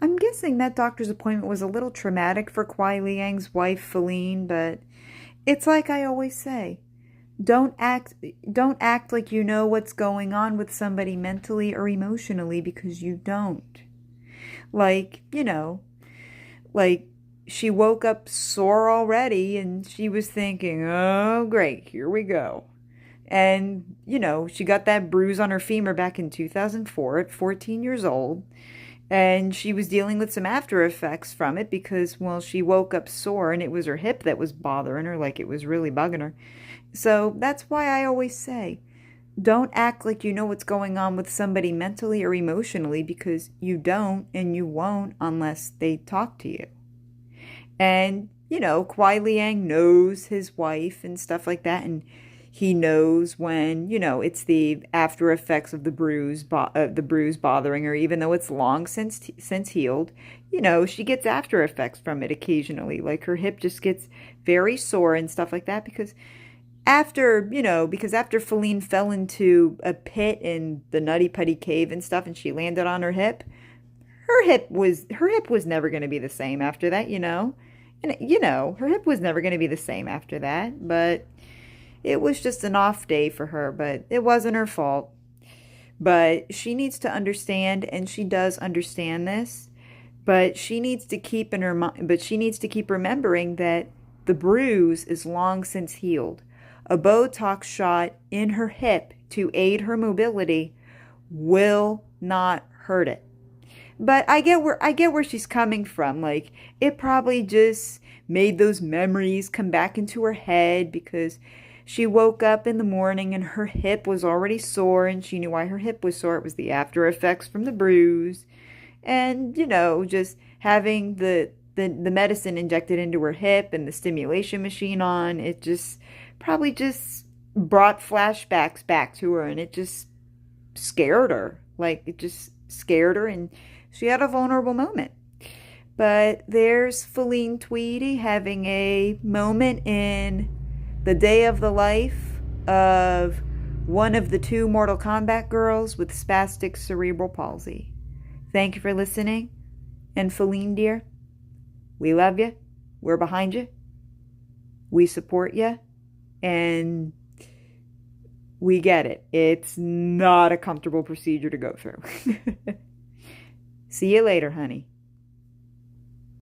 I'm guessing that doctor's appointment was a little traumatic for Kuai Liang's wife, Faline, but it's like I always say. Don't act don't act like you know what's going on with somebody mentally or emotionally because you don't. Like, like she woke up sore already and she was thinking, "Oh, great, here we go." And, she got that bruise on her femur back in 2004 at 14 years old. And she was dealing with some after effects from it because, well, she woke up sore and it was her hip that was bothering her, like it was really bugging her. So that's why I always say, don't act like you know what's going on with somebody mentally or emotionally because you don't and you won't unless they talk to you. And, Kuai Liang knows his wife and stuff like that. And he knows when, it's the after effects of the bruise bothering her, even though it's long since healed. She gets after effects from it occasionally. Like her hip just gets very sore and stuff like that because after Feline fell into a pit in the Nutty Putty Cave and stuff and she landed on her hip, her hip was never going to be the same after that, And her hip was never going to be the same after that, but it was just an off day for her, but it wasn't her fault. But she needs to understand, and she does understand this, but she needs to keep in her mind, but she needs to keep remembering that the bruise is long since healed. A Botox shot in her hip to aid her mobility will not hurt it. But I get where she's coming from. Like, it probably just made those memories come back into her head because she woke up in the morning and her hip was already sore and she knew why her hip was sore. It was the after effects from the bruise. And, just having the medicine injected into her hip and the stimulation machine on, it just probably just brought flashbacks back to her and it just scared her. Like, it just scared her and she had a vulnerable moment. But there's Feline Tweedy having a moment in the day of the life of one of the two Mortal Kombat girls with spastic cerebral palsy. Thank you for listening. And Feline, dear, we love you. We're behind you. We support you. And we get it. It's not a comfortable procedure to go through. See you later, honey.